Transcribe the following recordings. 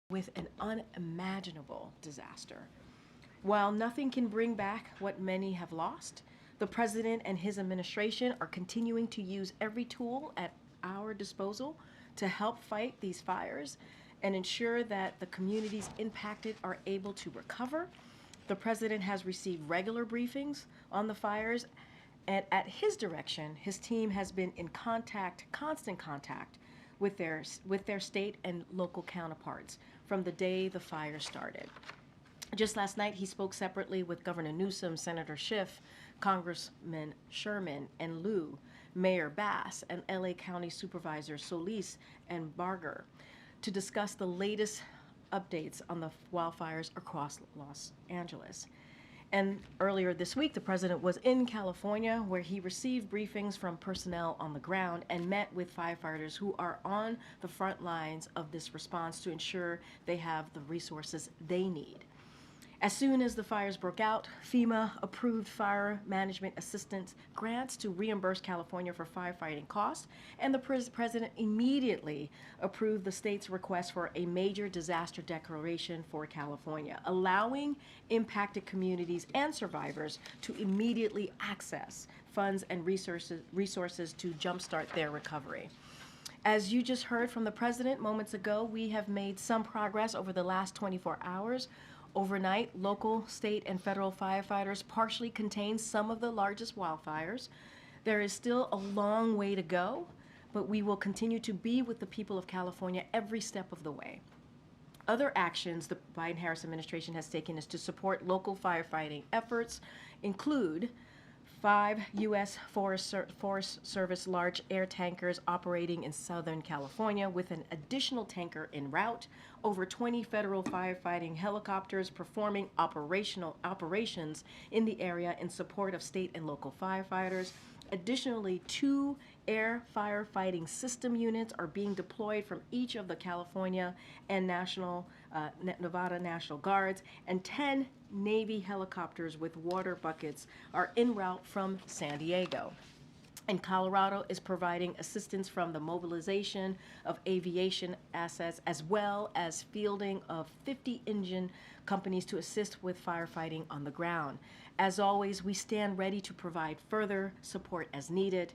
with an unimaginable disaster. While nothing can bring back what many have lost, the president and his administration are continuing to use every tool at our disposal to help fight these fires and ensure that the communities impacted are able to recover. The president has received regular briefings on the fires, and at his direction, his team has been in contact, constant contact, with their state and local counterparts from the day the fire started. Just last night, he spoke separately with Governor Newsom, Senator Schiff, Congressman Sherman and Lieu, Mayor Bass, and LA County Supervisors Solis and Barger to discuss the latest updates on the wildfires across Los Angeles. And earlier this week, the president was in California where he received briefings from personnel on the ground and met with firefighters who are on the front lines of this response to ensure they have the resources they need. As soon as the fires broke out, FEMA approved fire management assistance grants to reimburse California for firefighting costs, and the president immediately approved the state's request for a major disaster declaration for California, allowing impacted communities and survivors to immediately access funds and resources to jumpstart their recovery. As you just heard from the president moments ago, we have made some progress over the last 24 hours. Overnight, local, state, and federal firefighters partially contained some of the largest wildfires. There is still a long way to go, but we will continue to be with the people of California every step of the way. Other actions the Biden-Harris administration has taken is to support local firefighting efforts include 5 U.S. Forest Service large air tankers operating in Southern California with an additional tanker en route, over 20 federal firefighting helicopters performing operations in the area in support of state and local firefighters. Additionally, 2 air firefighting system units are being deployed from each of the California and Nevada National Guards, and 10 Navy helicopters with water buckets are en route from San Diego. And Colorado is providing assistance from the mobilization of aviation assets as well as fielding of 50 engine companies to assist with firefighting on the ground. As always, we stand ready to provide further support as needed,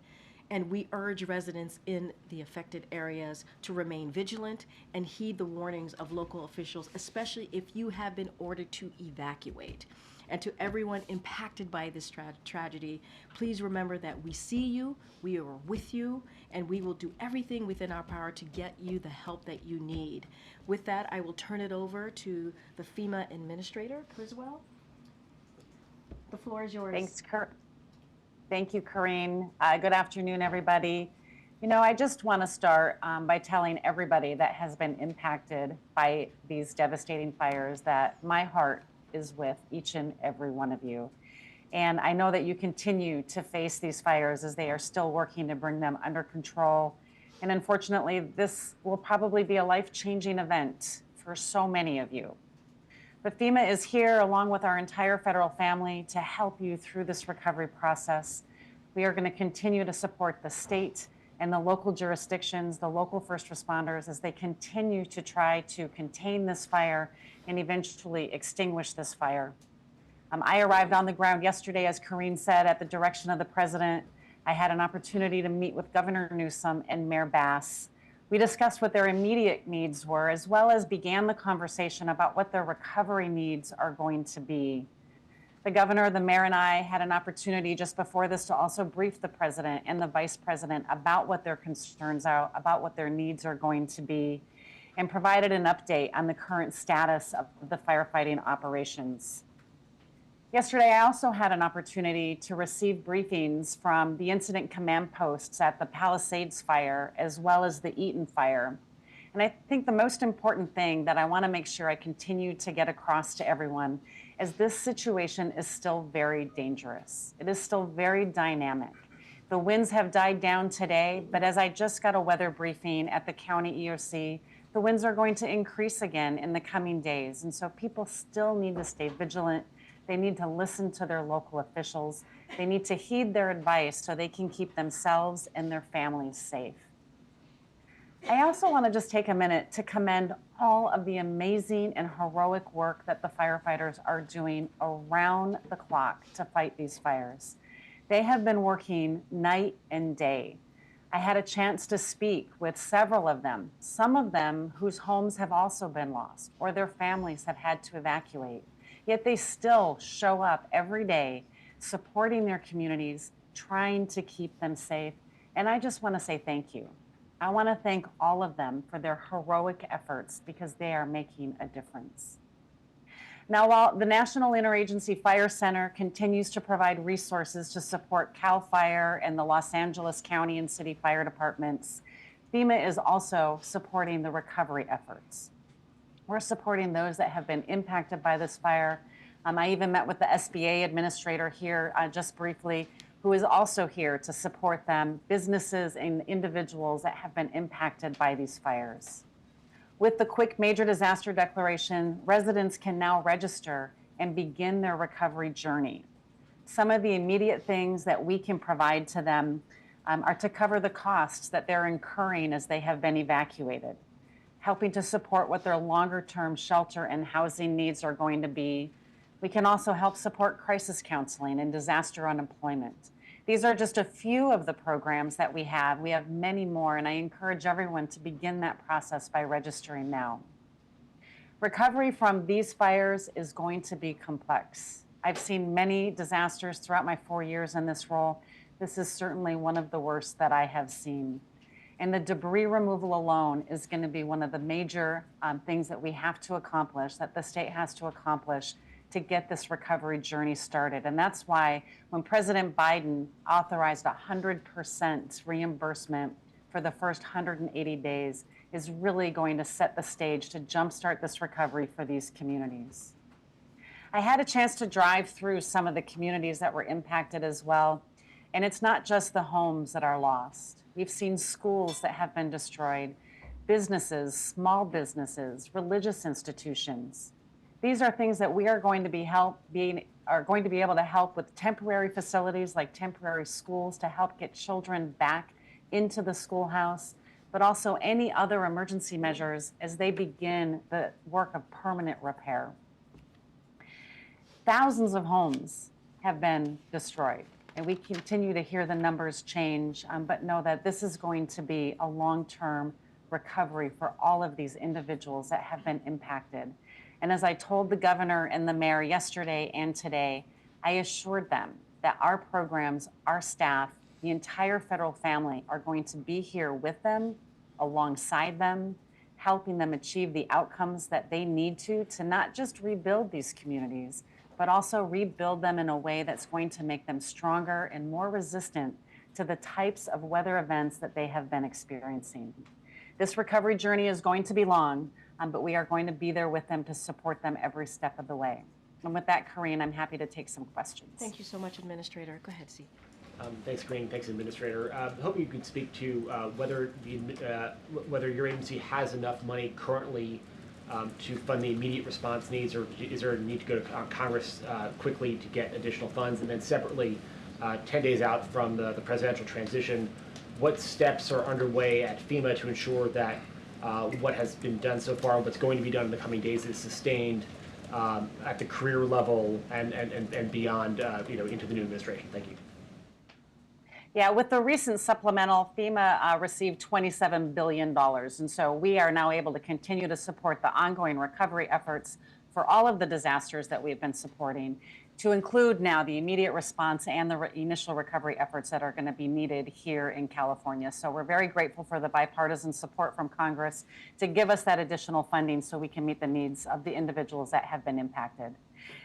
and we urge residents in the affected areas to remain vigilant and heed the warnings of local officials, especially if you have been ordered to evacuate. And to everyone impacted by this tragedy, please remember that we see you, we are with you, and we will do everything within our power to get you the help that you need. With that, I will turn it over to the FEMA Administrator, Criswell. The floor is yours. Thank you, Karine. Good afternoon, everybody. You know, I just want to start by telling everybody that has been impacted by these devastating fires that my heart is with each and every one of you. And I know that you continue to face these fires as they are still working to bring them under control. And unfortunately, this will probably be a life-changing event for so many of you. But FEMA is here along with our entire federal family to help you through this recovery process. We are going to continue to support the state and the local jurisdictions, the local first responders, as they continue to try to contain this fire and eventually extinguish this fire. I arrived on the ground yesterday, as Karine said, at the direction of the president. I had an opportunity to meet with Governor Newsom and Mayor Bass. We discussed what their immediate needs were, as well as began the conversation about what their recovery needs are going to be. The governor, the mayor, and I had an opportunity just before this to also brief the president and the vice president about what their concerns are, about what their needs are going to be, and provided an update on the current status of the firefighting operations. Yesterday, I also had an opportunity to receive briefings from the incident command posts at the Palisades fire, as well as the Eaton fire. And I think the most important thing that I want to make sure I continue to get across to everyone is this situation is still very dangerous. It is still very dynamic. The winds have died down today, but as I just got a weather briefing at the county EOC, the winds are going to increase again in the coming days. And so people still need to stay vigilant. They need to listen to their local officials. They need to heed their advice so they can keep themselves and their families safe. I also want to just take a minute to commend all of the amazing and heroic work that the firefighters are doing around the clock to fight these fires. They have been working night and day. I had a chance to speak with several of them, some of them whose homes have also been lost or their families have had to evacuate. Yet they still show up every day supporting their communities, trying to keep them safe. And I just want to say thank you. I want to thank all of them for their heroic efforts because they are making a difference. Now, while the National Interagency Fire Center continues to provide resources to support CAL FIRE and the Los Angeles County and City Fire Departments, FEMA is also supporting the recovery efforts. We're supporting those that have been impacted by this fire. I even met with the SBA administrator here just briefly, who is also here to support them, businesses and individuals that have been impacted by these fires. With the quick major disaster declaration, residents can now register and begin their recovery journey. Some of the immediate things that we can provide to them are to cover the costs that they're incurring as they have been evacuated, helping to support what their longer-term shelter and housing needs are going to be. We can also help support crisis counseling and disaster unemployment. These are just a few of the programs that we have. We have many more, and I encourage everyone to begin that process by registering now. Recovery from these fires is going to be complex. I've seen many disasters throughout my 4 years in this role. This is certainly one of the worst that I have seen. And the debris removal alone is going to be one of the major things that we have to accomplish, that the state has to accomplish to get this recovery journey started. And that's why when President Biden authorized 100% reimbursement for the first 180 days is really going to set the stage to jumpstart this recovery for these communities. I had a chance to drive through some of the communities that were impacted as well. And it's not just the homes that are lost. We've seen schools that have been destroyed, businesses, small businesses, religious institutions. These are things that we are going to be able to help with temporary facilities like temporary schools to help get children back into the schoolhouse, but also any other emergency measures as they begin the work of permanent repair. Thousands of homes have been destroyed, and we continue to hear the numbers change, but know that this is going to be a long-term recovery for all of these individuals that have been impacted. And as I told the governor and the mayor yesterday and today, I assured them that our programs, our staff, the entire federal family are going to be here with them, alongside them, helping them achieve the outcomes that they need to not just rebuild these communities, but also rebuild them in a way that's going to make them stronger and more resistant to the types of weather events that they have been experiencing. This recovery journey is going to be long, but we are going to be there with them to support them every step of the way. And with that, Karine, I'm happy to take some questions. Thank you so much, Administrator. Go ahead, C. Thanks, Karine. Thanks, Administrator. Hoping you could speak to whether your agency has enough money currently to fund the immediate response needs, or is there a need to go to Congress quickly to get additional funds? And then separately, 10 days out from the presidential transition, what steps are underway at FEMA to ensure that what has been done so far, what's going to be done in the coming days, is sustained at the career level and beyond, into the new administration? Thank you. Yeah, with the recent supplemental, FEMA received $27 billion. And so we are now able to continue to support the ongoing recovery efforts for all of the disasters that we've been supporting, to include now the immediate response and the initial recovery efforts that are going to be needed here in California. So we're very grateful for the bipartisan support from Congress to give us that additional funding so we can meet the needs of the individuals that have been impacted.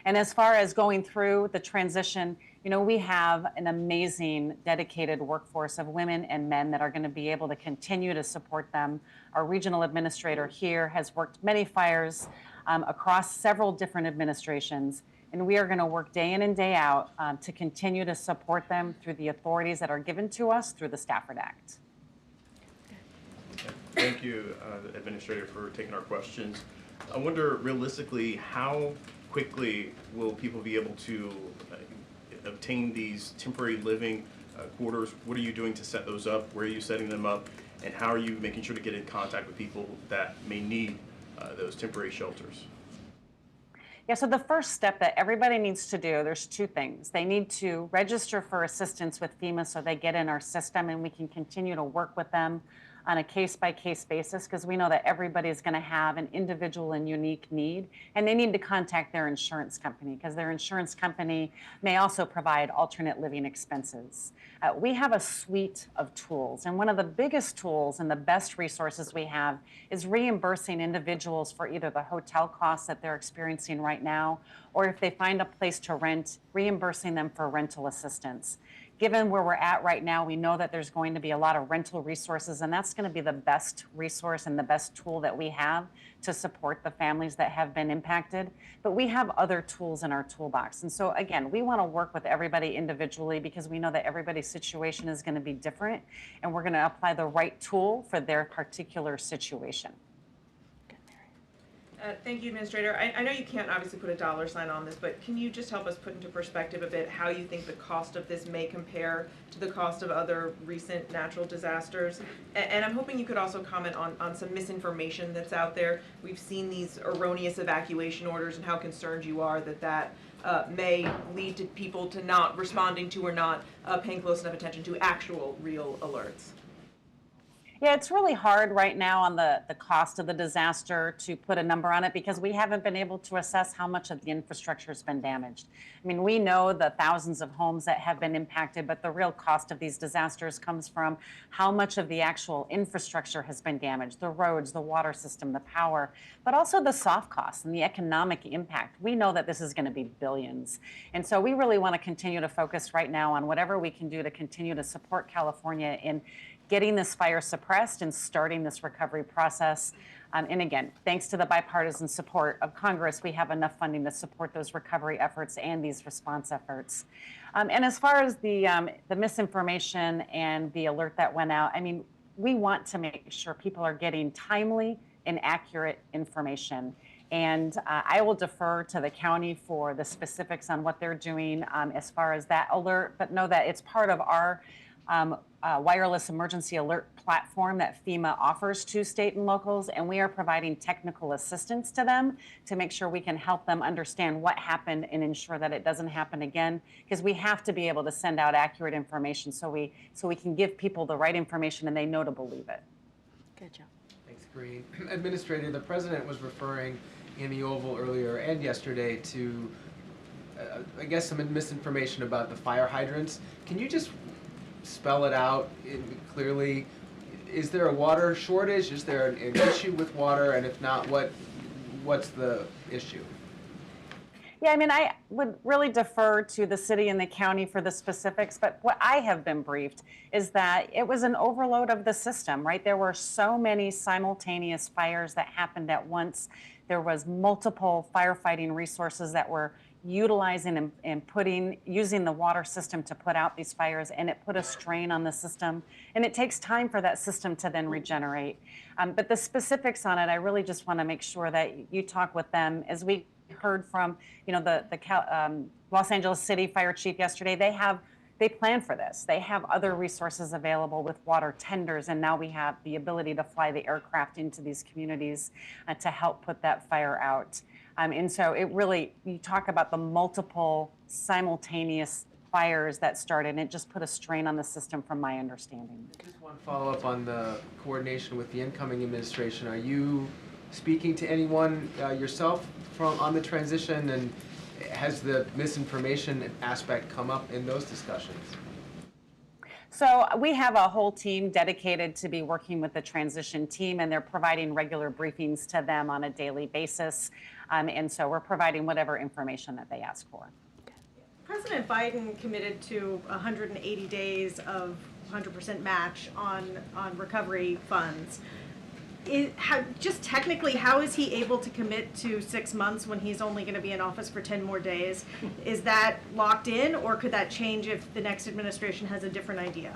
And as far as going through the transition, we have an amazing, dedicated workforce of women and men that are going to be able to continue to support them. Our regional administrator here has worked many fires across several different administrations, and we are going to work day in and day out to continue to support them through the authorities that are given to us through the Stafford Act. Thank you, Administrator, for taking our questions. I wonder, realistically, how quickly will people be able to obtain these temporary living quarters? What are you doing to set those up? Where are you setting them up? And how are you making sure to get in contact with people that may need those temporary shelters? Yeah, so the first step that everybody needs to do, there's two things. They need to register for assistance with FEMA so they get in our system and we can continue to work with them on a case-by-case basis, because we know that everybody is going to have an individual and unique need, and they need to contact their insurance company because their insurance company may also provide alternate living expenses. We have a suite of tools, and one of the biggest tools and the best resources we have is reimbursing individuals for either the hotel costs that they're experiencing right now, or if they find a place to rent, reimbursing them for rental assistance. Given where we're at right now, we know that there's going to be a lot of rental resources, and that's going to be the best resource and the best tool that we have to support the families that have been impacted. But we have other tools in our toolbox. And so again, we want to work with everybody individually because we know that everybody's situation is going to be different, and we're going to apply the right tool for their particular situation. Thank you, Administrator. I know you can't obviously put a dollar sign on this, but can you just help us put into perspective a bit how you think the cost of this may compare to the cost of other recent natural disasters? And I'm hoping you could also comment on some misinformation that's out there. We've seen these erroneous evacuation orders and how concerned you are that may lead to people to not responding to or not paying close enough attention to actual real alerts. Yeah, it's really hard right now on the cost of the disaster to put a number on it because we haven't been able to assess how much of the infrastructure has been damaged. I mean, we know the thousands of homes that have been impacted, but the real cost of these disasters comes from how much of the actual infrastructure has been damaged, the roads, the water system, the power, but also the soft costs and the economic impact. We know that this is going to be billions. And so we really want to continue to focus right now on whatever we can do to continue to support California in getting this fire suppressed and starting this recovery process. And again, thanks to the bipartisan support of Congress, we have enough funding to support those recovery efforts and these response efforts. And as far as the misinformation and the alert that went out, I mean, we want to make sure people are getting timely and accurate information. And I will defer to the county for the specifics on what they're doing as far as that alert, but know that it's part of our wireless emergency alert platform that FEMA offers to state and locals, and we are providing technical assistance to them to make sure we can help them understand what happened and ensure that it doesn't happen again, because we have to be able to send out accurate information so we can give people the right information and they know to believe it. Good job. Thanks, Karine. Administrator, the President was referring in the Oval earlier and yesterday to, I guess, some misinformation about the fire hydrants. Can you just spell it out clearly? Is there a water shortage? Is there an issue with water? And if not, what's the issue? Yeah, I mean, I would really defer to the city and the county for the specifics, but what I have been briefed is that it was an overload of the system, right? There were so many simultaneous fires that happened at once. There was multiple firefighting resources that were utilizing and using the water system to put out these fires, and it put a strain on the system, and it takes time for that system to then regenerate. But the specifics on it, I really just want to make sure that you talk with them. As we heard from, the Los Angeles City Fire Chief yesterday, they plan for this. They have other resources available with water tenders, and now we have the ability to fly the aircraft into these communities to help put that fire out. And so you talk about the multiple simultaneous fires that started, and it just put a strain on the system from my understanding. Just one follow-up on the coordination with the incoming administration. Are you speaking to anyone yourself on the transition, and has the misinformation aspect come up in those discussions? So we have a whole team dedicated to be working with the transition team, and they're providing regular briefings to them on a daily basis. And so we're providing whatever information that they ask for. President Biden committed to 180 days of 100% match on recovery funds. Just technically, how is he able to commit to 6 months when he's only going to be in office for 10 more days? Is that locked in, or could that change if the next administration has a different idea?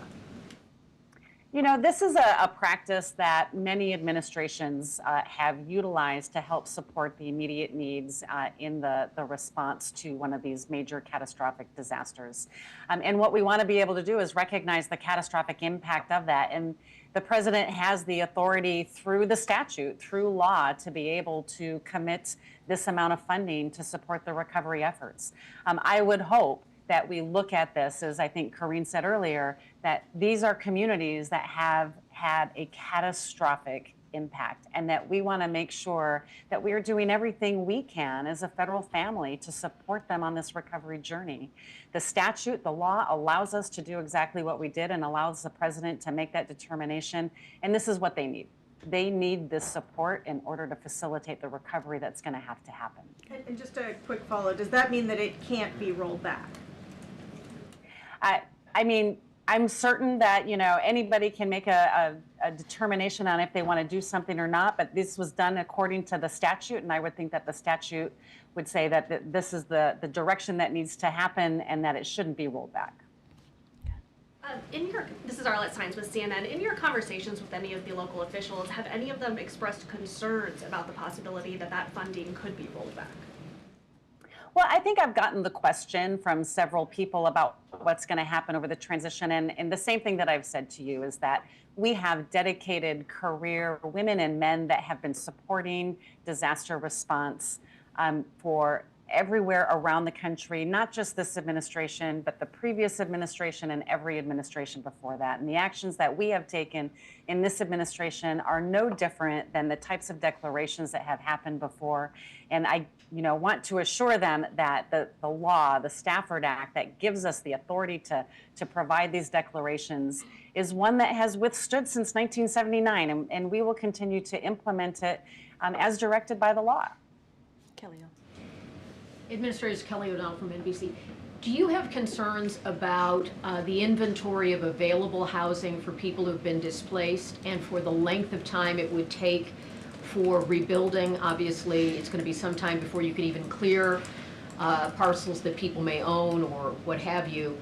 You know, this is a practice that many administrations have utilized to help support the immediate needs in the response to one of these major catastrophic disasters. And what we want to be able to do is recognize the catastrophic impact of that. And the president has the authority through the statute, through law, to be able to commit this amount of funding to support the recovery efforts. I would hope that we look at this, as I think Karine said earlier, that these are communities that have had a catastrophic impact, and that we want to make sure that we are doing everything we can as a federal family to support them on this recovery journey. The statute, the law, allows us to do exactly what we did and allows the president to make that determination, and this is what they need. They need this support in order to facilitate the recovery that's going to have to happen. And just a quick follow, does that mean that it can't be rolled back? I mean, I'm certain that, you know, anybody can make a determination on if they want to do something or not, but this was done according to the statute, and I would think that the statute would say that this is the direction that needs to happen and that it shouldn't be rolled back. This is Arlette Sines with CNN. In your conversations with any of the local officials, have any of them expressed concerns about the possibility that that funding could be rolled back? Well, I think I've gotten the question from several people about what's going to happen over the transition. And the same thing that I've said to you is that we have dedicated career women and men that have been supporting disaster response for everywhere around the country, not just this administration, but the previous administration and every administration before that. And the actions that we have taken in this administration are no different than the types of declarations that have happened before. And I want to assure them that the law, the Stafford Act, that gives us the authority to provide these declarations is one that has withstood since 1979, and we will continue to implement it as directed by the law. Kelly. Administrator Kelly O'Donnell from NBC. Do you have concerns about the inventory of available housing for people who've been displaced and for the length of time it would take for rebuilding? Obviously, it's going to be some time before you can even clear parcels that people may own or what have you.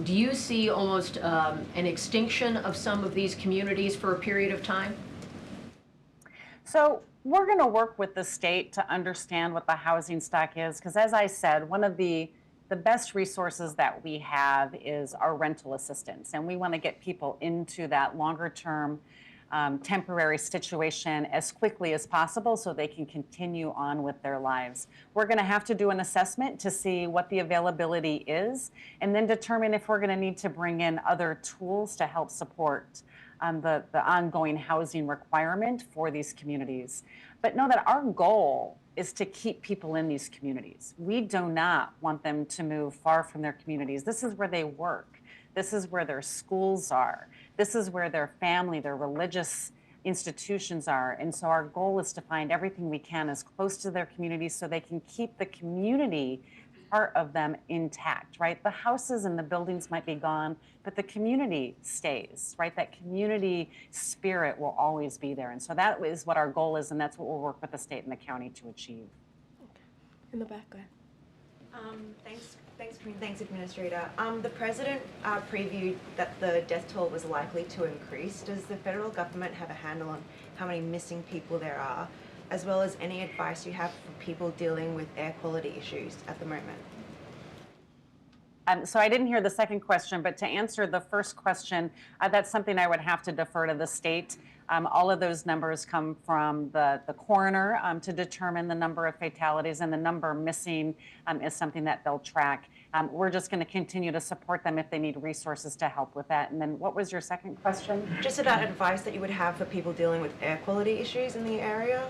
Do you see almost an extinction of some of these communities for a period of time? So we're going to work with the state to understand what the housing stock is, because as I said, one of the best resources that we have is our rental assistance, and we want to get people into that longer term temporary situation as quickly as possible so they can continue on with their lives. We're going to have to do an assessment to see what the availability is, and then determine if we're going to need to bring in other tools to help support the ongoing housing requirement for these communities. But know that our goal is to keep people in these communities. We do not want them to move far from their communities. This is where they work. This is where their schools are. This is where their family, their religious institutions are. And so our goal is to find everything we can as close to their communities so they can keep the community part of them intact, right? The houses and the buildings might be gone, but the community stays, right? That community spirit will always be there. And so that is what our goal is, and that's what we'll work with the state and the county to achieve. In the back, go ahead. Thanks, Karine. Thanks, Administrator. The President previewed that the death toll was likely to increase. Does the federal government have a handle on how many missing people there are, as well as any advice you have for people dealing with air quality issues at the moment? So I didn't hear the second question, but to answer the first question, that's something I would have to defer to the state. All of those numbers come from the coroner to determine the number of fatalities, and the number missing is something that they'll track. We're just going to continue to support them if they need resources to help with that. And then what was your second question? Just about advice that you would have for people dealing with air quality issues in the area?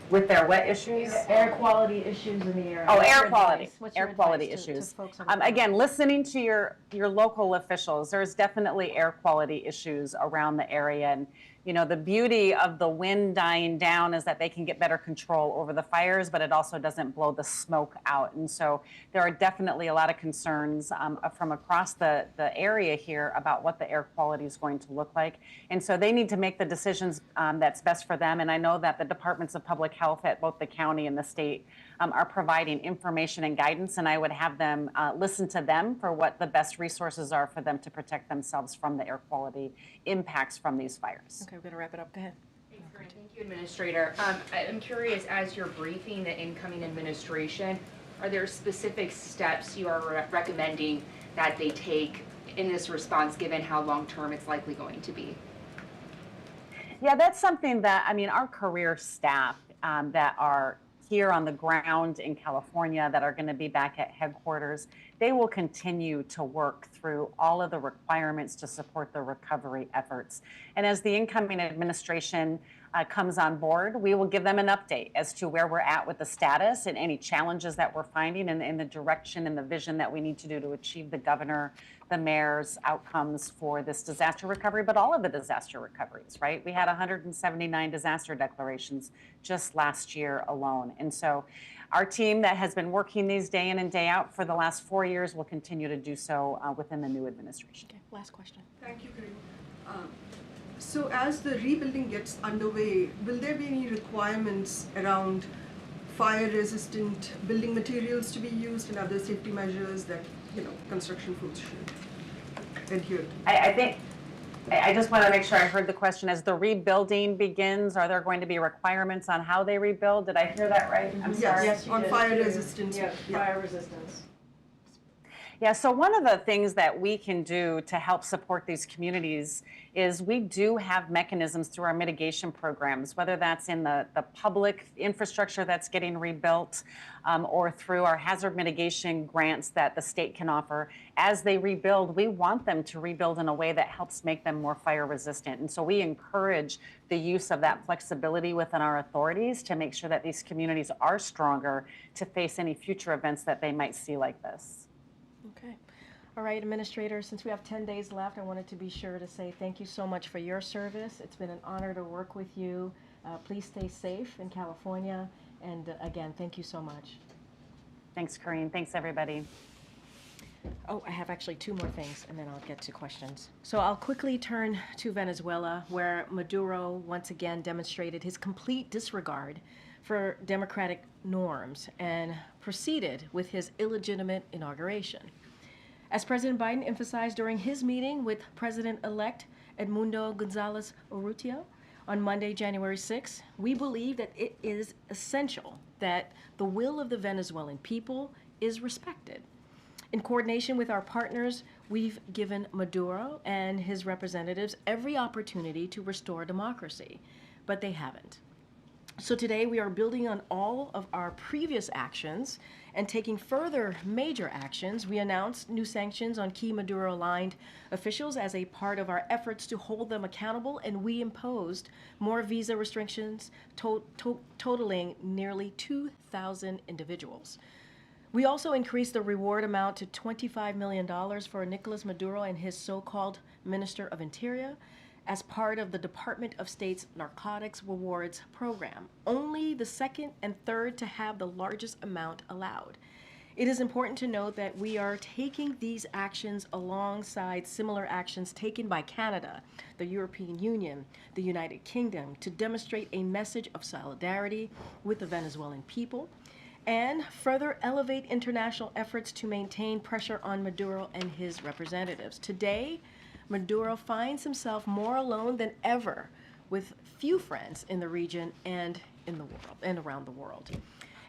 With their what issues? Air quality issues in the area. Oh, air quality. What's your Air quality advice to issues. folks on the Again, listening to your local officials, there's definitely air quality issues around the area. And, you know, the beauty of the wind dying down is that they can get better control over the fires, but it also doesn't blow the smoke out. And so there are definitely a lot of concerns from across the area here about what the air quality is going to look like. And so they need to make the decisions that's best for them. And I know that the departments of public health at both the county and the state are providing information and guidance, and I would have them listen to them for what the best resources are for them to protect themselves from the air quality impacts from these fires. Okay, we're going to wrap it up. Go ahead. Thank you, Administrator. I'm curious, as you're briefing the incoming administration, are there specific steps you are recommending that they take in this response, given how long-term it's likely going to be? Yeah, that's something that, I mean, our career staff that are here on the ground in California that are going to be back at headquarters, they will continue to work through all of the requirements to support the recovery efforts. And as the incoming administration comes on board, we will give them an update as to where we're at with the status and any challenges that we're finding and the direction and the vision that we need to do to achieve the governor, the mayor's outcomes for this disaster recovery, but all of the disaster recoveries, right? We had 179 disaster declarations just last year alone. And so our team that has been working these day in and day out for the last 4 years will continue to do so within the new administration. Okay, last question. Thank you, Karine. So as the rebuilding gets underway, will there be any requirements around fire-resistant building materials to be used and other safety measures that, construction folks should adhere to? I just want to make sure I heard the question. As the rebuilding begins, are there going to be requirements on how they rebuild? Did I hear that right? I'm sorry. Yes, on fire resistance. Yeah, fire resistance. Yeah, so one of the things that we can do to help support these communities is we do have mechanisms through our mitigation programs, whether that's in the public infrastructure that's getting rebuilt or through our hazard mitigation grants that the state can offer. As they rebuild, we want them to rebuild in a way that helps make them more fire resistant. And so we encourage the use of that flexibility within our authorities to make sure that these communities are stronger to face any future events that they might see like this. Okay. All right, Administrator, since we have 10 days left, I wanted to be sure to say thank you so much for your service. It's been an honor to work with you. Please stay safe in California. And again, thank you so much. Thanks, Karine. Thanks, everybody. Oh, I have actually 2 more things, and then I'll get to questions. So I'll quickly turn to Venezuela, where Maduro once again demonstrated his complete disregard for democratic norms and proceeded with his illegitimate inauguration. As President Biden emphasized during his meeting with President-elect Edmundo Gonzalez Urrutia on Monday, January 6, we believe that it is essential that the will of the Venezuelan people is respected. In coordination with our partners, we've given Maduro and his representatives every opportunity to restore democracy, but they haven't. So today we are building on all of our previous actions and taking further major actions. We announced new sanctions on key Maduro-aligned officials as a part of our efforts to hold them accountable, and we imposed more visa restrictions totaling nearly 2,000 individuals. We also increased the reward amount to $25 million for Nicolas Maduro and his so-called Minister of Interior as part of the Department of State's Narcotics Rewards program, only the second and third to have the largest amount allowed. It is important to note that we are taking these actions alongside similar actions taken by Canada, the European Union, the United Kingdom, to demonstrate a message of solidarity with the Venezuelan people and further elevate international efforts to maintain pressure on Maduro and his representatives. Today, Maduro finds himself more alone than ever, with few friends in the region and in the world and around the world.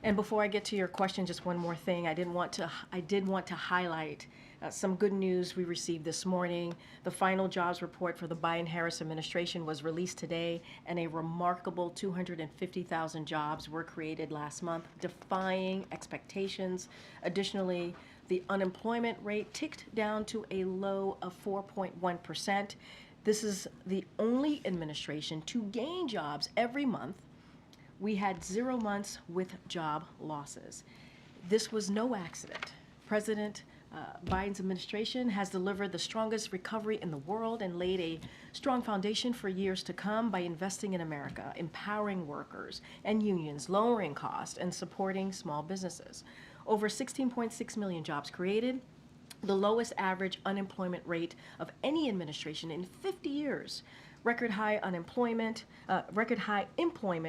And before I get to your question, just one more thing. I did want to highlight some good news we received this morning. The final jobs report for the Biden-Harris administration was released today, and a remarkable 250,000 jobs were created last month, defying expectations. Additionally, the unemployment rate ticked down to a low of 4.1%. This is the only administration to gain jobs every month. We had 0 months with job losses. This was no accident. President Biden's administration has delivered the strongest recovery in the world and laid a strong foundation for years to come by investing in America, empowering workers and unions, lowering costs, and supporting small businesses. Over 16.6 million jobs created, the lowest average unemployment rate of any administration in 50 years. Record high employment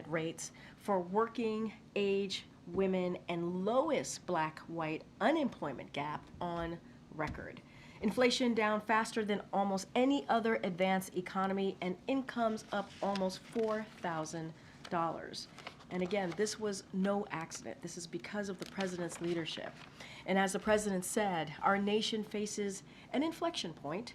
rates for working age women, and lowest black-white unemployment gap on record. Inflation down faster than almost any other advanced economy, and incomes up almost $4,000. And again, this was no accident. This is because of the president's leadership. And as the president said, our nation faces an inflection point.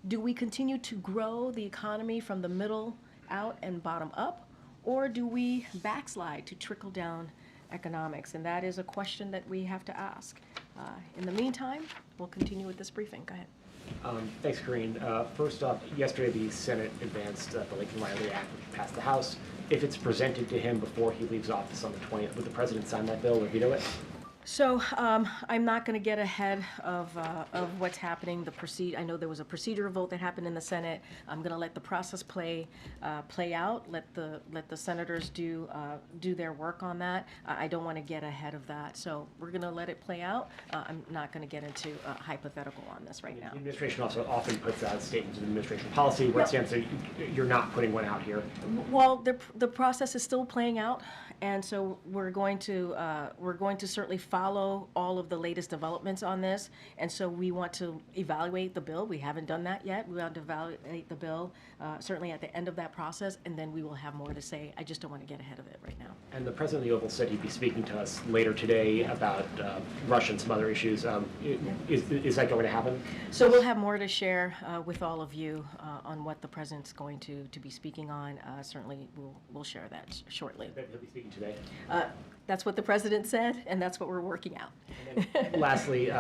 Do we continue to grow the economy from the middle out and bottom up, or do we backslide to trickle down economics? And that is a question that we have to ask. In the meantime, we'll continue with this briefing. Go ahead. Thanks, Karine. First off, yesterday the Senate advanced the Lincoln-Riley Act, which passed the House. If it's presented to him before he leaves office on the 20th, would the president sign that bill or veto it? So I'm not going to get ahead of what's happening. I know there was a procedural vote that happened in the Senate. I'm going to let the process play out. Let the senators do their work on that. I don't want to get ahead of that. So we're going to let it play out. I'm not going to get into hypothetical on this right now. The administration also often puts out statements of administration policy where it stands that you're not putting one out here. Well, the process is still playing out, and so we're going to certainly follow all of the latest developments on this, and so we want to evaluate the bill. We haven't done that yet. We want to evaluate the bill certainly at the end of that process, and then we will have more to say. I just don't want to get ahead of it right now. And the president of the Oval said he'd be speaking to us later today about Russia and some other issues. Is that going to happen? So we'll have more to share with all of you on what the president's going to be speaking on. Certainly, we'll share that shortly. He'll be speaking today. That's what the president said, and that's what we're working out. Lastly,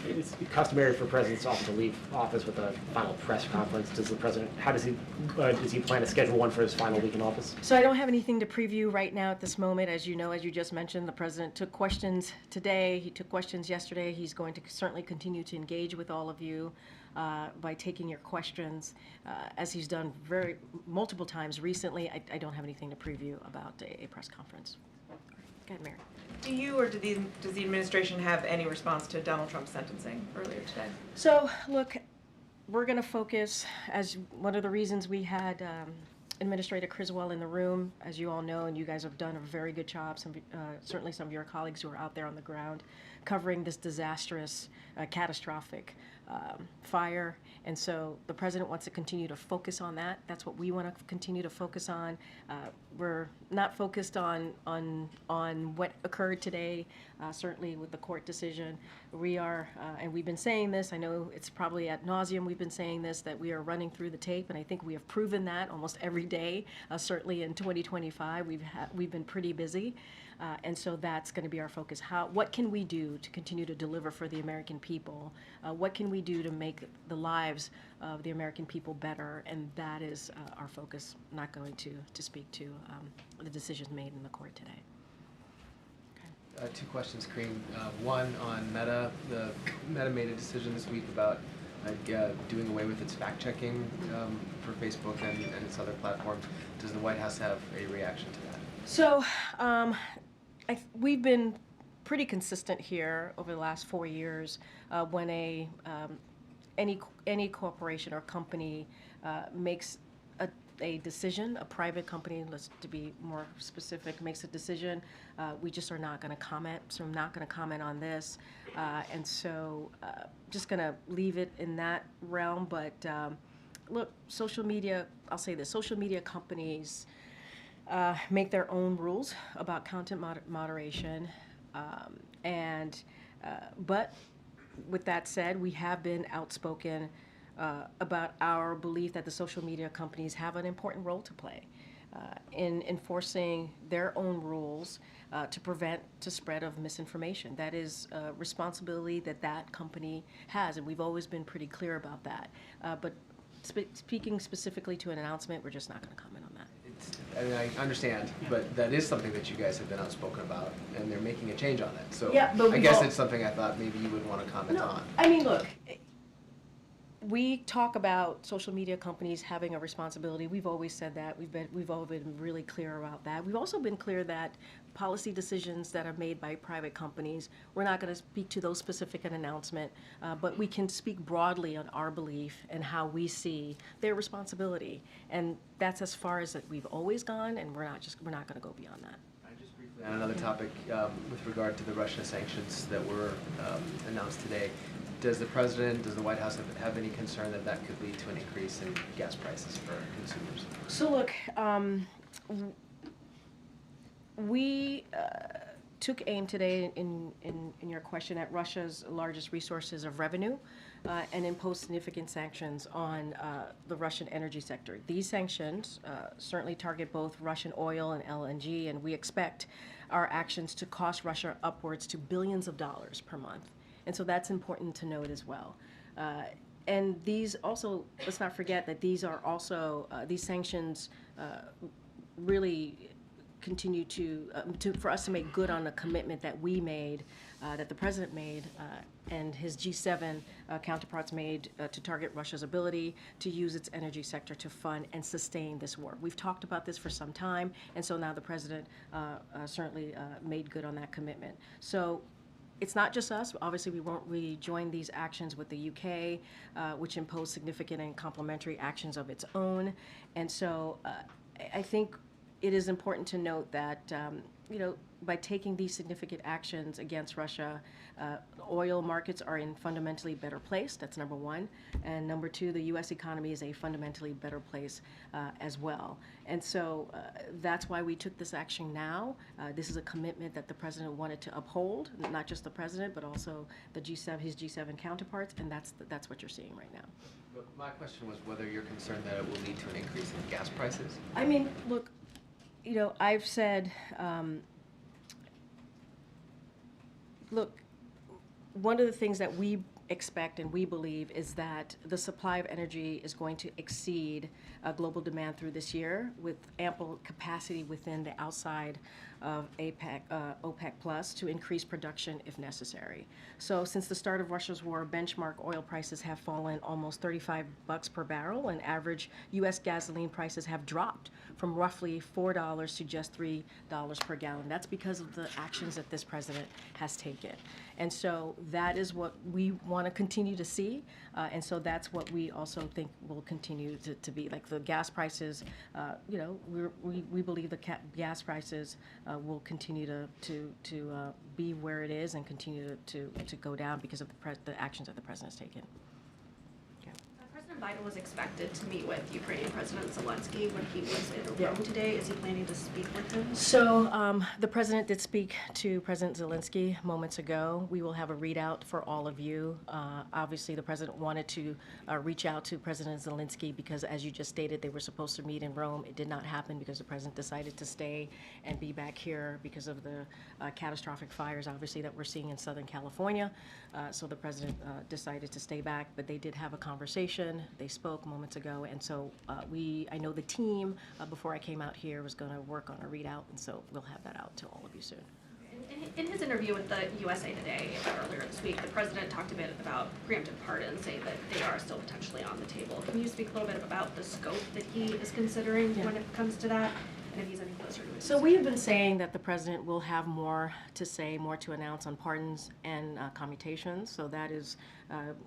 it's customary for presidents often to leave office with a final press conference. Does he plan to schedule one for his final week in office? So I don't have anything to preview right now at this moment. As you know, as you just mentioned, the president took questions today. He took questions yesterday. He's going to certainly continue to engage with all of you by taking your questions, as he's done multiple times recently. I don't have anything to preview about a press conference. Go ahead, Mary. Do you or does the administration have any response to Donald Trump's sentencing earlier today? So, look, we're going to focus, as one of the reasons we had Administrator Criswell in the room, as you all know, and you guys have done a very good job, certainly some of your colleagues who are out there on the ground, covering this disastrous, catastrophic fire. And so the president wants to continue to focus on that. That's what we want to continue to focus on. We're not focused on what occurred today, certainly with the court decision. We are, and we've been saying this, I know it's probably ad nauseum, we've been saying this, that we are running through the tape, and I think we have proven that almost every day. Certainly in 2025, we've been pretty busy. And so that's going to be our focus. What can we do to continue to deliver for the American people? What can we do to make the lives of the American people better? And that is our focus, not going to speak to the decisions made in the court today. Okay. Two questions, Karine. One on Meta. Meta made a decision this week about doing away with its fact-checking for Facebook and its other platforms. Does the White House have a reaction to that? So we've been pretty consistent here over the last 4 years when any corporation or company makes a decision, a private company, to be more specific, makes a decision, we just are not going to comment. So I'm not going to comment on this. And so just going to leave it in that realm. But look, social media, I'll say this, social media companies make their own rules about content moderation. But with that said, we have been outspoken about our belief that the social media companies have an important role to play in enforcing their own rules to prevent the spread of misinformation. That is a responsibility that company has, and we've always been pretty clear about that. But speaking specifically to an announcement, we're just not going to comment on that. I understand, but that is something that you guys have been outspoken about, and they're making a change on it. So yeah, but I guess it's something I thought maybe you would want to comment on. I mean, look, we talk about social media companies having a responsibility. We've always said that. We've all been really clear about that. We've also been clear that policy decisions that are made by private companies, we're not going to speak to those specific an announcement, but we can speak broadly on our belief and how we see their responsibility. And that's as far as that we've always gone, and we're not going to go beyond that. I just briefly And another topic with regard to the Russia sanctions that were announced today. Does the President, does the White House have any concern that that could lead to an increase in gas prices for consumers? So look, we took aim today in your question at Russia's largest resources of revenue and imposed significant sanctions on the Russian energy sector. These sanctions certainly target both Russian oil and LNG, and we expect our actions to cost Russia upwards to billions of dollars per month. And so that's important to note as well. And these also, let's not forget that these are also, these sanctions really continue for us to make good on a commitment that we made, that the President made, and his G7 counterparts made to target Russia's ability to use its energy sector to fund and sustain this war. We've talked about this for some time, and so now the President certainly made good on that commitment. So it's not just us. Obviously, we joined these actions with the UK, which imposed significant and complementary actions of its own. And so I think it is important to note that, by taking these significant actions against Russia, oil markets are in fundamentally better place. That's number one. And number two, the U.S. economy is a fundamentally better place as well. And so that's why we took this action now. This is a commitment that the President wanted to uphold, not just the President, but also the G7, his G7 counterparts, and that's what you're seeing right now. But my question was whether you're concerned that it will lead to an increase in gas prices. I mean, look, I've said, look, one of the things that we expect and we believe is that the supply of energy is going to exceed global demand through this year with ample capacity within the outside of OPEC Plus to increase production if necessary. So since the start of Russia's war, benchmark oil prices have fallen almost $35 per barrel, and average U.S. gasoline prices have dropped from roughly $4 to just $3 per gallon. That's because of the actions that this President has taken. And so that is what we want to continue to see. And so that's what we also think will continue to be. Like the gas prices, we believe the gas prices will continue to be where it is and continue to go down because of the actions that the President has taken. President Biden was expected to meet with Ukrainian President Zelensky when he was in Rome today. Is he planning to speak with him? So the President did speak to President Zelensky moments ago. We will have a readout for all of you. Obviously, the President wanted to reach out to President Zelensky because, as you just stated, they were supposed to meet in Rome. It did not happen because the President decided to stay and be back here because of the catastrophic fires, obviously, that we're seeing in Southern California. So the President decided to stay back, but they did have a conversation. They spoke moments ago, and so I know the team, before I came out here, was going to work on a readout, and so we'll have that out to all of you soon. In his interview with the USA Today earlier this week, the President talked a bit about preemptive pardons, saying that they are still potentially on the table. Can you speak a little bit about the scope that he is considering when it comes to that? And if he's any closer to it. So we have been saying that the President will have more to say, more to announce on pardons and commutations. So that is,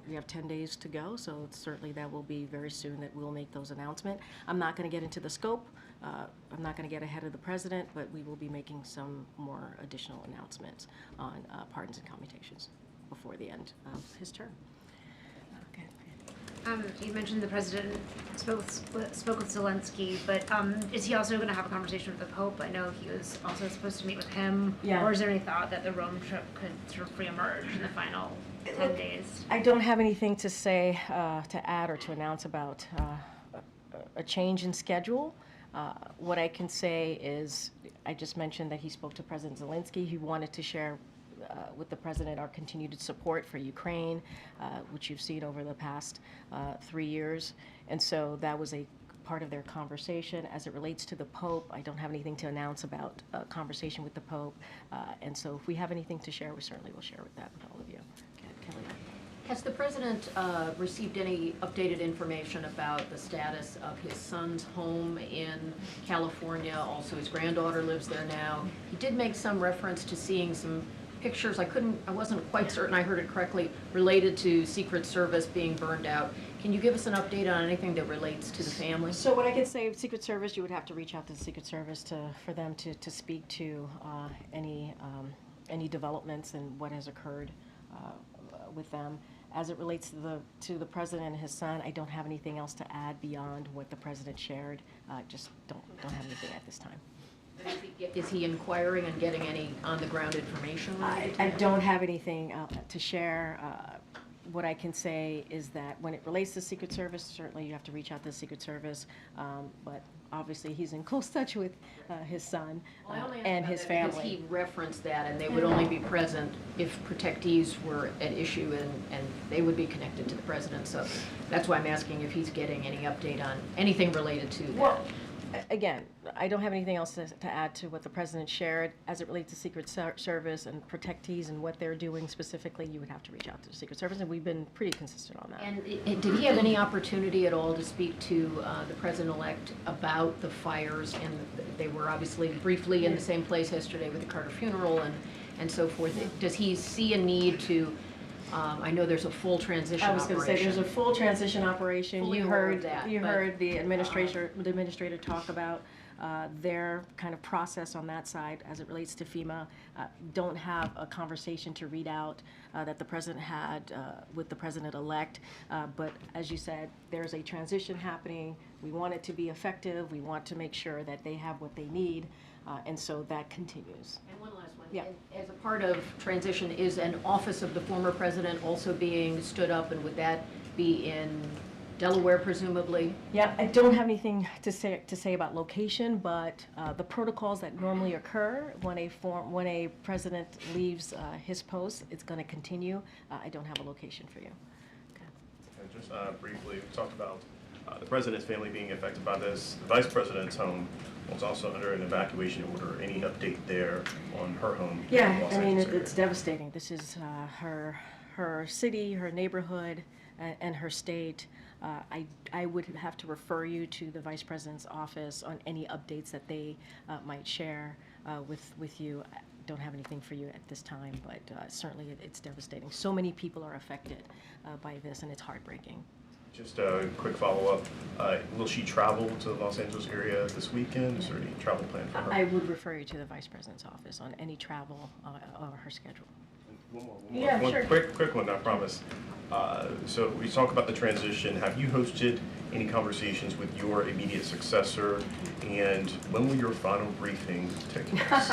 we have 10 days to go. So certainly that will be very soon that we'll make those announcements. I'm not going to get into the scope. I'm not going to get ahead of the President, but we will be making some more additional announcements on pardons and commutations before the end of his term. Okay. You mentioned the President spoke with Zelensky, but is he also going to have a conversation with the Pope? I know he was also supposed to meet with him. Yeah. Or is there any thought that the Rome trip could sort of reemerge in the final 10 days? I don't have anything to say, to add or to announce about a change in schedule. What I can say is, I just mentioned that he spoke to President Zelensky. He wanted to share with the President our continued support for Ukraine, which you've seen over the past 3 years. And so that was a part of their conversation. As it relates to the Pope, I don't have anything to announce about a conversation with the Pope. And so if we have anything to share, we certainly will share with that with all of you. Kelly. Has the President received any updated information about the status of his son's home in California? Also, his granddaughter lives there now. He did make some reference to seeing some pictures, I wasn't quite certain I heard it correctly, related to Secret Service being burned out. Can you give us an update on anything that relates to the family? So what I can say, Secret Service, you would have to reach out to the Secret Service for them to speak to any developments and what has occurred with them. As it relates to the president and his son, I don't have anything else to add beyond what the president shared. Just don't have anything at this time. Is he inquiring and getting any on-the-ground information related to I that? don't have anything to share. What I can say is that when it relates to Secret Service, certainly you have to reach out to the Secret Service, but obviously he's in close touch with his son and his family. Because he referenced that, and they would only be present if protectees were at issue, and they would be connected to the president. So that's why I'm asking if he's getting any update on anything related to that. Well, again, I don't have anything else to add to what the president shared. As it relates to Secret Service and protectees and what they're doing specifically, you would have to reach out to the Secret Service, and we've been pretty consistent on that. And did he have any opportunity at all to speak to the president-elect about the fires? And they were obviously briefly in the same place yesterday with the Carter funeral and so forth. Does he see a need to, I know there's a full transition I was operation. going to say, there's a full transition operation. Fully You aware heard of that, you but, heard the administrator talk about their kind of process on that side as it relates to FEMA. Don't have a conversation to read out that the president had with the president-elect, but as you said, there's a transition happening. We want it to be effective. We want to make sure that they have what they need, and so that continues. And one last one. Yeah. As a part of transition, is an office of the former president also being stood up, and would that be in Delaware presumably? Yeah, I don't have anything to say about location, but the protocols that normally occur when a president leaves his post, it's going to continue. I don't have a location for you. Okay. And just briefly, we talked about the president's family being affected by this. The vice president's home was also under an evacuation order. Any update there on her home? Yeah, in the Los I mean, Angeles area? it's devastating. This is her city, her neighborhood, and her state. I would have to refer you to the vice president's office on any updates that they might share with you. I don't have anything for you at this time, but certainly it's devastating. So many people are affected by this, and it's heartbreaking. Just a quick follow-up. Will she travel to the Los Angeles area this weekend? Is there any travel plan for her? I would refer you to the vice president's office on any travel or her schedule. One more. Yeah, one sure. quick one, I promise. So we talk about the transition. Have you hosted any conversations with your immediate successor? And when will your final briefing take place?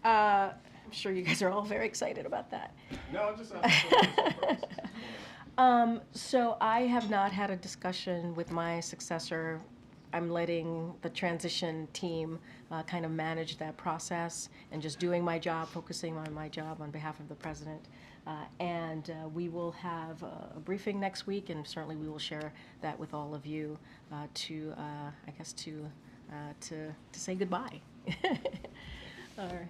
I'm sure you guys are all very excited about that. No, I'm just So I have not had a discussion with my successor. I'm letting the transition team kind of manage that process and just doing my job, focusing on my job on behalf of the president. And we will have a briefing next week, and certainly we will share that with all of you to say goodbye. All right.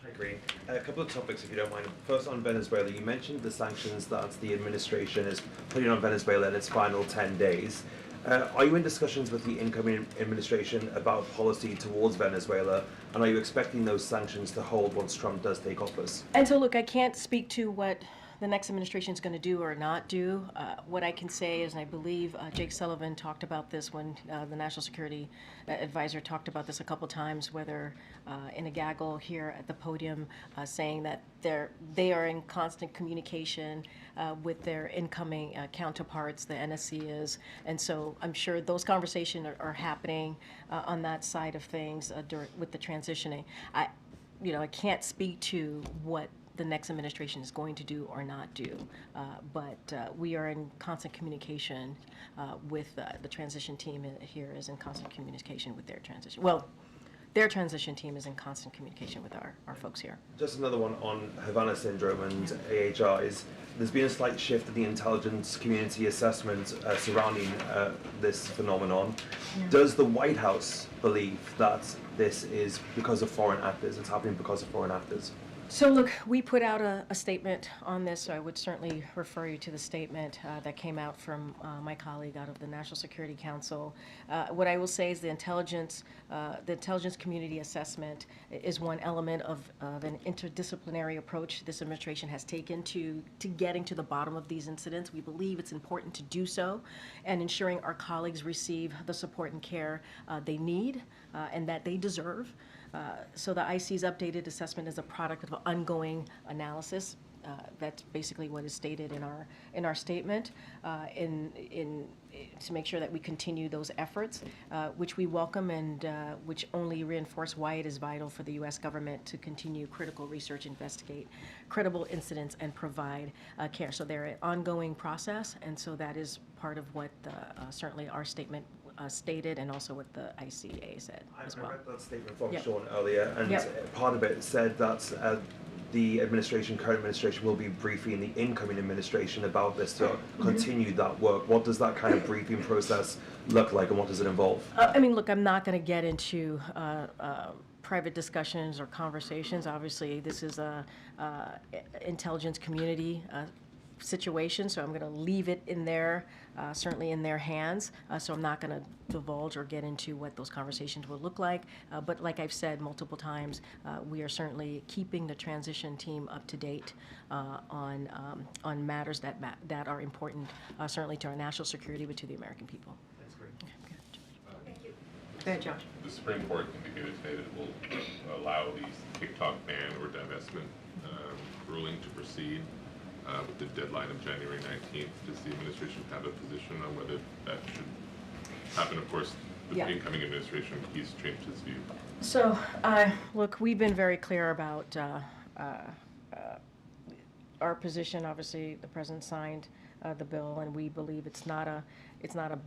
Hi, Karine. A couple of topics, if you don't mind. First, on Venezuela, you mentioned the sanctions that the administration is putting on Venezuela in its final 10 days. Are you in discussions with the incoming administration about policy towards Venezuela, and are you expecting those sanctions to hold once Trump does take office? And so, look, I can't speak to what the next administration is going to do or not do. What I can say is, and I believe Jake Sullivan talked about this when the National Security Advisor talked about this a couple times, whether in a gaggle here at the podium, saying that they are in constant communication with their incoming counterparts, the NSC is, and so I'm sure those conversations are happening on that side of things with the transitioning. I can't speak to what the next administration is going to do or not do, but we are in constant communication with the transition team here is in constant communication with their transition. Well, their transition team is in constant communication with our folks here. Just another one on Havana syndrome and AHIs. There's been a slight shift in the intelligence community assessment surrounding this phenomenon. Yeah. Does the White House believe that this is because of foreign actors? It's happening because of foreign actors? So look, we put out a statement on this, so I would certainly refer you to the statement that came out from my colleague out of the National Security Council. What I will say is the intelligence community assessment is one element of an interdisciplinary approach this administration has taken to getting to the bottom of these incidents. We believe it's important to do so and ensuring our colleagues receive the support and care they need and that they deserve. So the IC's updated assessment is a product of an ongoing analysis. That's basically what is stated in our statement, to make sure that we continue those efforts, which we welcome and which only reinforce why it is vital for the U.S. government to continue critical research, investigate credible incidents, and provide care. So they're an ongoing process, and so that is part of what certainly our statement stated, and also what the ICA said as well. I read that statement from Yep. Sean earlier, and Yep. part of it said that the current administration will be briefing the incoming administration about this to continue that work. What does that kind of briefing process look like, and what does it involve? I mean, look, I'm not going to get into private discussions or conversations. Obviously, this is a intelligence community situation, so I'm going to leave it in their, certainly in their hands. So I'm not going to divulge or get into what those conversations will look like. But like I've said multiple times, we are certainly keeping the transition team up to date on matters that are important, certainly to our national security, but to the American people. That's great. Thank you. Go ahead, Josh. The Supreme Court indicated today that it will allow the TikTok ban or divestment ruling to proceed with the deadline of January 19th. Does the administration have a position on whether that should happen? Of course, the incoming administration, he's changed his view. So, look, we've been very clear about our position. Obviously, the president signed the bill, and we believe it's not a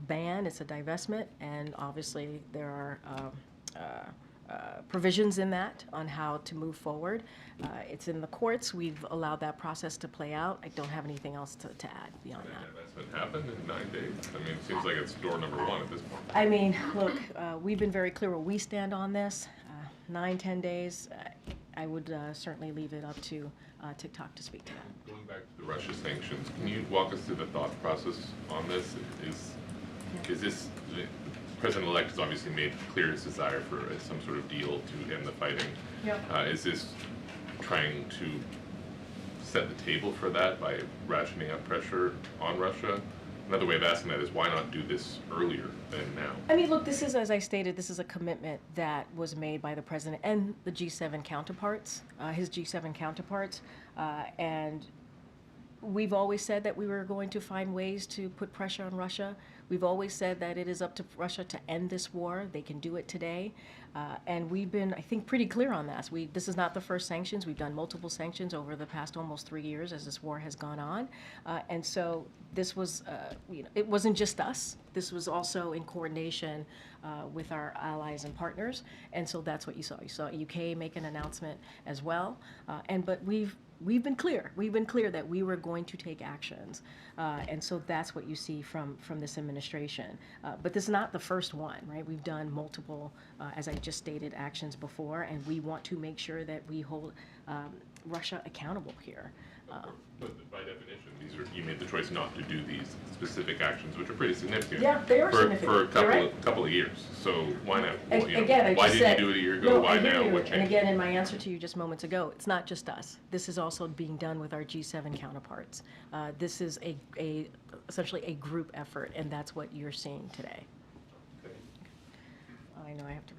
ban, it's a divestment, and obviously there are provisions in that on how to move forward. It's in the courts. We've allowed that process to play out. I don't have anything else to add beyond that. Divestment happened in 9 days. I mean, it seems like it's door number one at this point. I mean, look, we've been very clear where we stand on this. 9-10 days. I would certainly leave it up to TikTok to speak to that. Going back to the Russia sanctions, can you walk us through the thought process on this? Is this, the President-elect has obviously made clear his desire for some sort of deal to end the fighting. Yep. Is this trying to set the table for that by ratcheting up pressure on Russia? Another way of asking that is, why not do this earlier than now? I mean, look, this is, as I stated, this is a commitment that was made by the president and the G7 counterparts, his G7 counterparts, and we've always said that we were going to find ways to put pressure on Russia. We've always said that it is up to Russia to end this war. They can do it today. And we've been, I think, pretty clear on that. This is not the first sanctions. We've done multiple sanctions over the past almost 3 years as this war has gone on. And so this was, it wasn't just us. This was also in coordination with our allies and partners. And so that's what you saw. You saw UK make an announcement as well. But we've been clear. We've been clear that we were going to take actions. And so that's what you see from this administration. But this is not the first one, right? We've done multiple, as I just stated, actions before, and we want to make sure that we hold Russia accountable here. But by definition, you made the choice not to do these specific actions, which are pretty significant. Yeah, they are significant. For a You're right. couple of years. So why not? Again, I why just didn't said, you do it a year ago? no, Why I hear now? you. What changed? And again, in my answer to you just moments ago, it's not just us. This is also being done with our G7 counterparts. This is essentially a group effort, and that's what you're seeing today. I know I have to.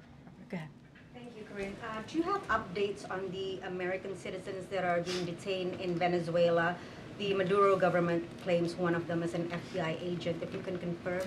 Go ahead. Thank you, Karine. Do you have updates on the American citizens that are being detained in Venezuela? The Maduro government claims one of them is an FBI agent. If you can confirm.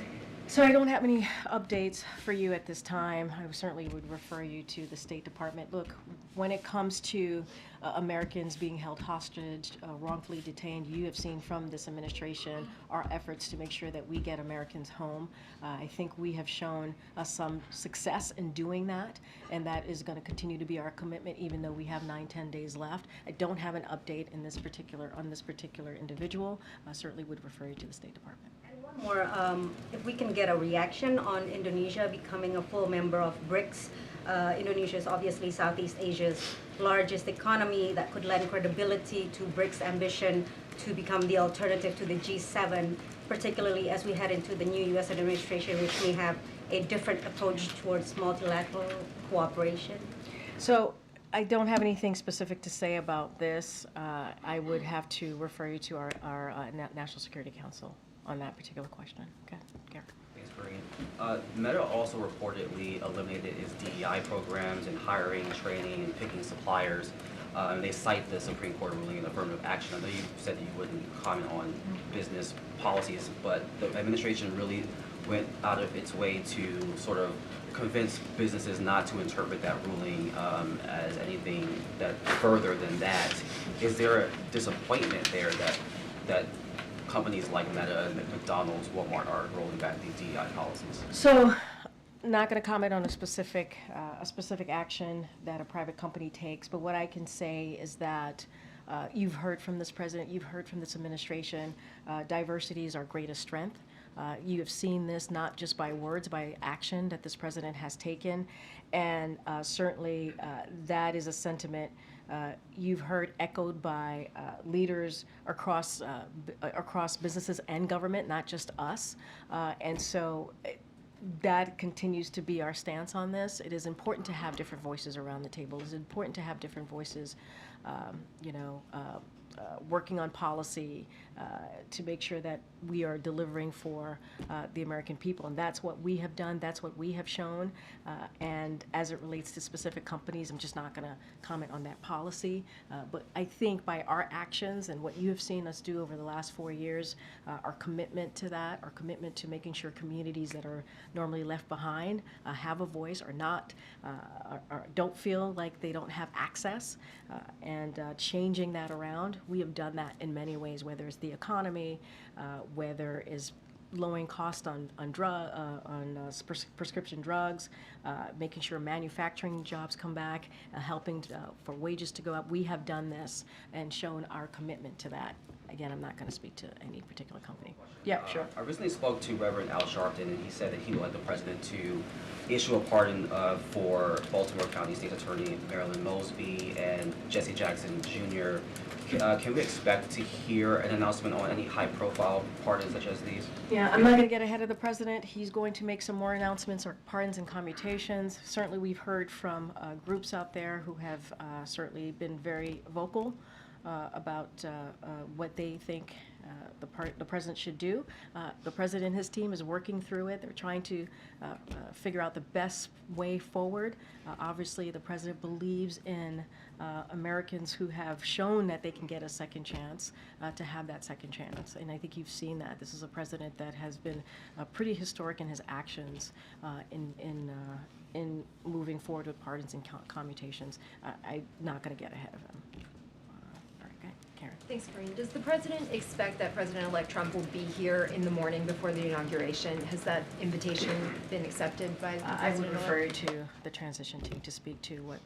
So I don't have any updates for you at this time. I certainly would refer you to the State Department. Look, when it comes to Americans being held hostage, wrongfully detained, you have seen from this administration our efforts to make sure that we get Americans home. I think we have shown some success in doing that, and that is going to continue to be our commitment, even though we have 9-10 days left. I don't have an update on this particular individual. I certainly would refer you to the State Department. One more, if we can get a reaction on Indonesia becoming a full member of BRICS, Indonesia is obviously Southeast Asia's largest economy that could lend credibility to BRICS' ambition to become the alternative to the G7, particularly as we head into the new U.S. administration, which may have a different approach towards multilateral cooperation? So I don't have anything specific to say about this. I would have to refer you to our National Security Council on that particular question. Okay, Gary. Thanks, Karine. Meta also reportedly eliminated its DEI programs and hiring, training, and picking suppliers. And they cite the Supreme Court ruling in affirmative action. I know you said that you wouldn't comment on business policies, but the administration really went out of its way to sort of convince businesses not to interpret that ruling as anything that further than that. Is there a disappointment there that companies like Meta, McDonald's, Walmart are rolling back these DEI policies? So, not going to comment on a specific action that a private company takes, but what I can say is that you've heard from this president, you've heard from this administration, diversity is our greatest strength. You have seen this not just by words, by action that this president has taken, and certainly that is a sentiment you've heard echoed by leaders across businesses and government, not just us, and so that continues to be our stance on this. It is important to have different voices around the table. It is important to have different voices, working on policy to make sure that we are delivering for the American people. And that's what we have done. That's what we have shown. And as it relates to specific companies, I'm just not going to comment on that policy. But I think by our actions and what you have seen us do over the last 4 years, our commitment to that, our commitment to making sure communities that are normally left behind have a voice or not, don't feel like they don't have access, and changing that around. We have done that in many ways, whether it's the economy, whether it's lowering cost on prescription drugs, making sure manufacturing jobs come back, helping for wages to go up. We have done this and shown our commitment to that. Again, I'm not going to speak to any particular company. Yeah, sure. I recently spoke to Reverend Al Sharpton, and he said that he would like the president to issue a pardon for Baltimore County State Attorney Marilyn Mosby and Jesse Jackson Jr. Can we expect to hear an announcement on any high-profile pardons such as these? Yeah, I'm not going to get ahead of the president. He's going to make some more announcements or pardons and commutations. Certainly, we've heard from groups out there who have certainly been very vocal about what they think the president should do. The president and his team is working through it. They're trying to figure out the best way forward. Obviously, the president believes in Americans who have shown that they can get a second chance to have that second chance. And I think you've seen that. This is a president that has been pretty historic in his actions in moving forward with pardons and commutations. I'm not going to get ahead of him. Karen. Thanks, Karine. Does the president expect that President-elect Trump will be here in the morning before the inauguration? Has that invitation been accepted by the president? I would refer you to the transition team to speak to what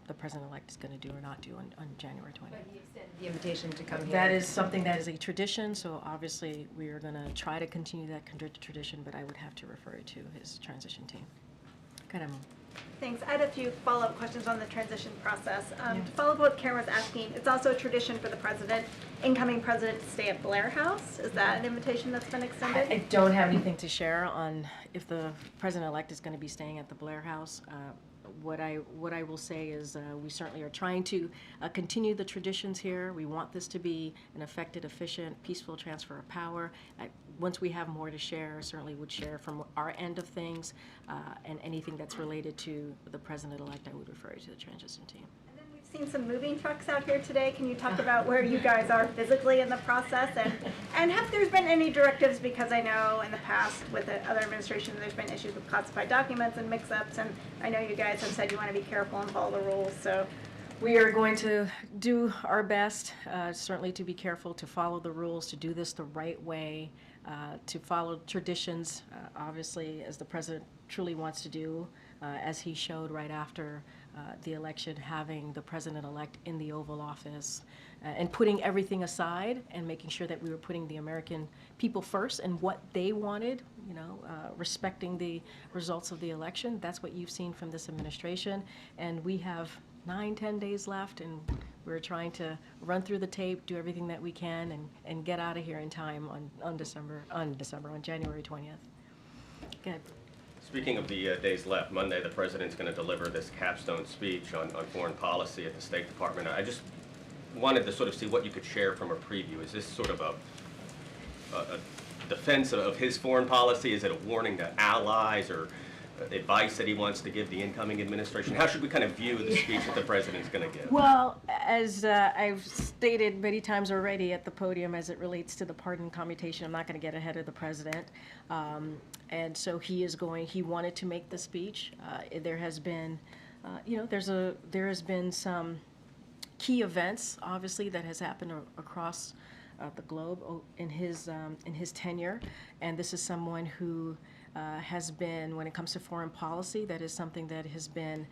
the president-elect is going to do or not do on January 20th. But he extended the invitation to come here. That is something that is a tradition, so obviously we are going to try to continue that tradition, but I would have to refer you to his transition team. Good, Emma. Thanks. I had a few follow-up questions on the transition process. To follow up what Karen was asking, it's also a tradition for the president, incoming president, to stay at Blair House. Is that an invitation that's been extended? I don't have anything to share on if the president-elect is going to be staying at the Blair House. What I will say is we certainly are trying to continue the traditions here. We want this to be an effective, efficient, peaceful transfer of power. Once we have more to share, certainly would share from our end of things, and anything that's related to the president-elect, I would refer you to the transition team. And then we've seen some moving trucks out here today. Can you talk about where you guys are physically in the process? And have there been any directives, because I know in the past with the other administration there's been issues with classified documents and mix-ups, and I know you guys have said you want to be careful and follow the rules, so. We are going to do our best, certainly to be careful, to follow the rules, to do this the right way, to follow traditions, obviously, as the president truly wants to do, as he showed right after the election, having the president-elect in the Oval Office, and putting everything aside and making sure that we were putting the American people first and what they wanted, respecting the results of the election. That's what you've seen from this administration. And we have 9-10 days left, and we're trying to run through the tape, do everything that we can, and get out of here in time on January 20th. Good. Speaking of the days left, Monday the president's going to deliver this capstone speech on foreign policy at the State Department. I just wanted to sort of see what you could share from a preview. Is this sort of a defense of his foreign policy? Is it a warning to allies, or advice that he wants to give the incoming administration? How should we kind of view the speech that the president's going to give? Well, as I've stated many times already at the podium, as it relates to the pardon commutation, I'm not going to get ahead of the president. And so he wanted to make the speech. There has been, there has been some key events, obviously, that has happened across the globe in his tenure. And this is someone who has been, when it comes to foreign policy, that is something that has been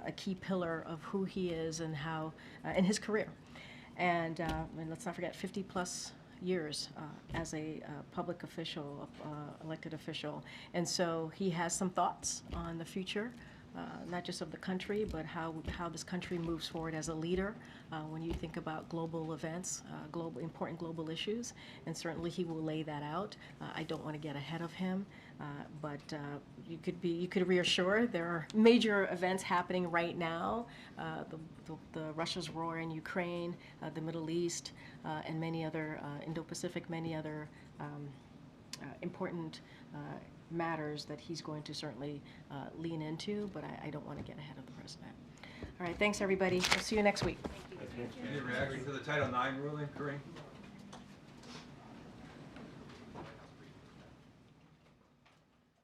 a key pillar of who he is and how, in his career. And let's not forget, 50+ years as a public official, elected official. And so he has some thoughts on the future, not just of the country, but how this country moves forward as a leader when you think about global events, important global issues. And certainly he will lay that out. I don't want to get ahead of him, but you could reassure there are major events happening right now. The Russia's war in Ukraine, the Middle East, and many other Indo-Pacific, many other important matters that he's going to certainly lean into, but I don't want to get ahead of the president. All right, thanks everybody. We'll see you next week. Any reaction to the Title IX ruling, Karine?